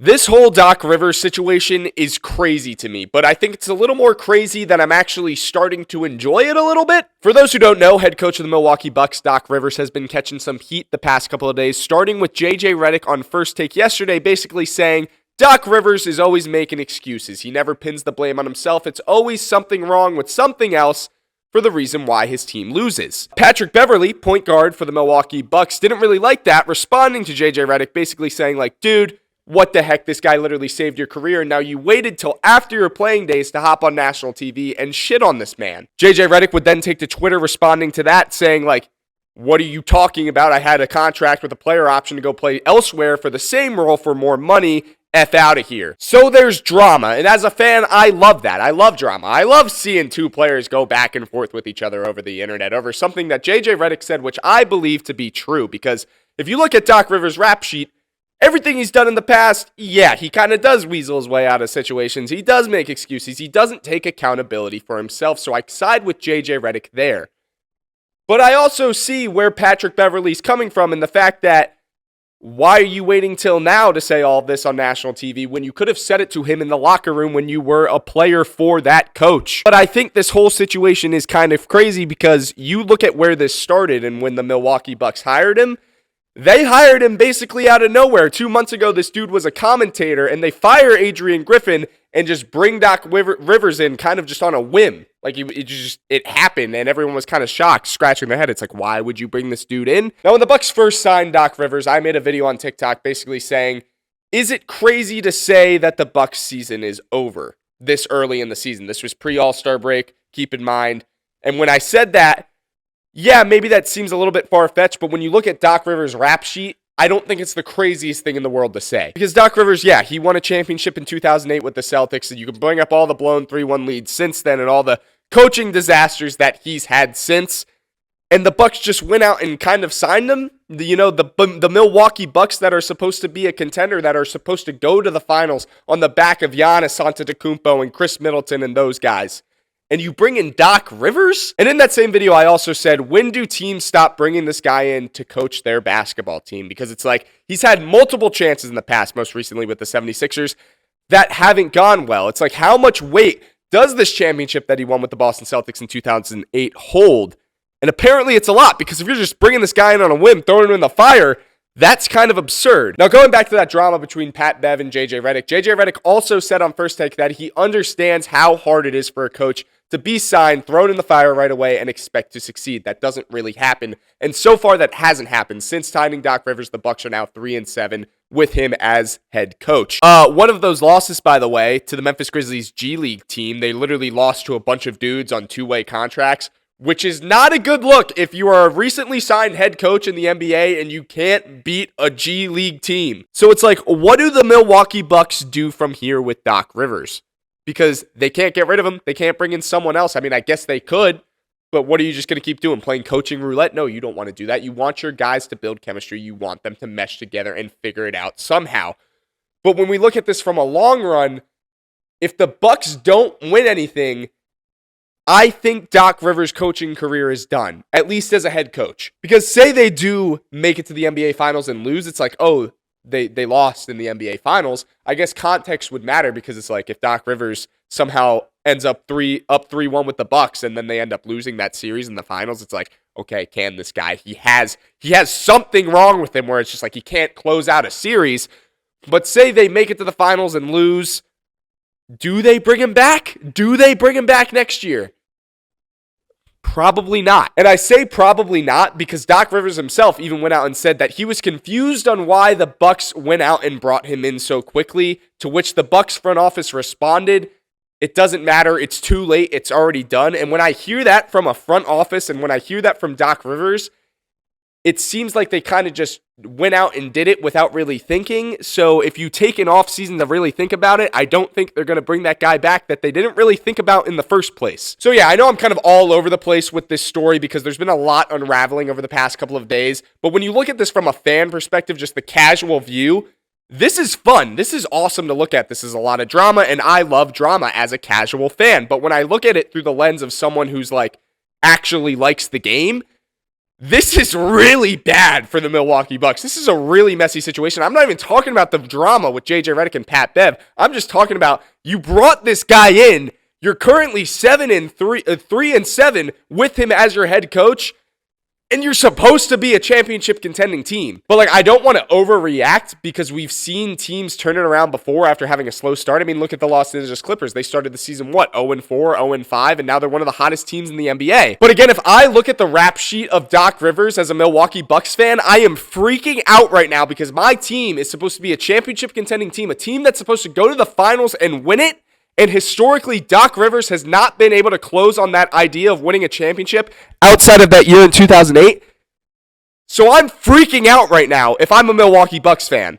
This whole Doc Rivers situation is crazy to me, but I think it's a little more crazy that I'm actually starting to enjoy it a little bit. For those who don't know, head coach of the Milwaukee Bucks, Doc Rivers, has been catching some heat the past couple of days, starting with JJ Redick on First Take yesterday, basically saying Doc Rivers is always making excuses. He never pins the blame on himself. It's always something wrong with something else for the reason why his team loses. Patrick Beverley, point guard for the Milwaukee Bucks, didn't really like that, responding to JJ Redick, basically saying like, dude, what the heck, this guy literally saved your career, and now you waited till after your playing days to hop on national TV and shit on this man. JJ Redick would then take to Twitter responding to that, saying like, what are you talking about? I had a contract with a player option to go play elsewhere for the same role for more money. F out of here. So there's drama, and as a fan, I love that. I love drama. I love seeing two players go back and forth with each other over the internet over something that JJ Redick said, which I believe to be true, because if you look at Doc Rivers' rap sheet, everything he's done in the past, yeah, he kind of does weasel his way out of situations. He does make excuses. He doesn't take accountability for himself, so I side with JJ Redick there. But I also see where Patrick Beverley's coming from in the fact that why are you waiting till now to say all this on national TV when you could have said it to him in the locker room when you were a player for that coach? But I think this whole situation is kind of crazy because you look at where this started and when the Milwaukee Bucks hired him, they hired him basically out of nowhere. 2 months ago, this dude was a commentator, and they fire Adrian Griffin and just bring Doc Rivers in kind of just on a whim. Like, it happened, and everyone was kind of shocked, scratching their head. It's like, why would you bring this dude in? Now, when the Bucks first signed Doc Rivers, I made a video on TikTok basically saying, is it crazy to say that the Bucks season is over this early in the season? This was pre-All-Star break, keep in mind. And when I said that, yeah, maybe that seems a little bit far-fetched, but when you look at Doc Rivers' rap sheet, I don't think it's the craziest thing in the world to say. Because Doc Rivers, yeah, he won a championship in 2008 with the Celtics, and you can bring up all the blown 3-1 leads since then and all the coaching disasters that he's had since. And the Bucks just went out and kind of signed him. The Milwaukee Bucks that are supposed to be a contender, that are supposed to go to the finals on the back of Giannis Antetokounmpo and Chris Middleton and those guys. And you bring in Doc Rivers? And in that same video, I also said, when do teams stop bringing this guy in to coach their basketball team? Because it's like, he's had multiple chances in the past, most recently with the 76ers, that haven't gone well. It's like, how much weight does this championship that he won with the Boston Celtics in 2008 hold? And apparently it's a lot, because if you're just bringing this guy in on a whim, throwing him in the fire, that's kind of absurd. Now, going back to that drama between Pat Bev and JJ Redick also said on First Take that he understands how hard it is for a coach to be signed, thrown in the fire right away, and expect to succeed. That doesn't really happen. And so far, that hasn't happened. Since signing Doc Rivers, the Bucks are now 3-7 with him as head coach. One of those losses, by the way, to the Memphis Grizzlies G League team, they literally lost to a bunch of dudes on two-way contracts, which is not a good look if you are a recently signed head coach in the NBA and you can't beat a G League team. So it's like, what do the Milwaukee Bucks do from here with Doc Rivers? Because they can't get rid of him. They can't bring in someone else. I mean, I guess they could, but what are you just going to keep doing? Playing coaching roulette? No, you don't want to do that. You want your guys to build chemistry. You want them to mesh together and figure it out somehow. But when we look at this from a long run, if the Bucks don't win anything, I think Doc Rivers' coaching career is done, at least as a head coach. Because say they do make it to the NBA Finals and lose, it's like, oh, they lost in the NBA Finals. I guess context would matter, because it's like if Doc Rivers somehow ends up 3-1 with the Bucks and then they end up losing that series in the finals, it's like, okay, can this guy, he has something wrong with him where it's just like he can't close out a series. But say they make it to the finals and lose, do they bring him back? Do they bring him back next year? Probably not. And I say probably not because Doc Rivers himself even went out and said that he was confused on why the Bucks went out and brought him in so quickly, to which the Bucks front office responded, it doesn't matter, it's too late, it's already done. And when I hear that from a front office and when I hear that from Doc Rivers, it seems like they kind of just went out and did it without really thinking. So if you take an off season to really think about it, I don't think they're going to bring that guy back that they didn't really think about in the first place. So yeah, I know I'm kind of all over the place with this story because there's been a lot unraveling over the past couple of days. But when you look at this from a fan perspective, just the casual view, this is fun. This is awesome to look at. This is a lot of drama, and I love drama as a casual fan. But when I look at it through the lens of someone who's like actually likes the game, This is really bad for the Milwaukee Bucks. This is a really messy situation. I'm not even talking about the drama with JJ Redick and Pat Bev. I'm just talking about you brought this guy in. You're currently 3-7 with him as your head coach. And you're supposed to be a championship contending team. But I don't want to overreact because we've seen teams turn it around before after having a slow start. I mean, look at the Los Angeles Clippers. They started the season, 0-4, 0-5, and now they're one of the hottest teams in the NBA. But again, if I look at the rap sheet of Doc Rivers as a Milwaukee Bucks fan, I am freaking out right now because my team is supposed to be a championship contending team, a team that's supposed to go to the finals and win it. And historically, Doc Rivers has not been able to close on that idea of winning a championship outside of that year in 2008. So I'm freaking out right now if I'm a Milwaukee Bucks fan.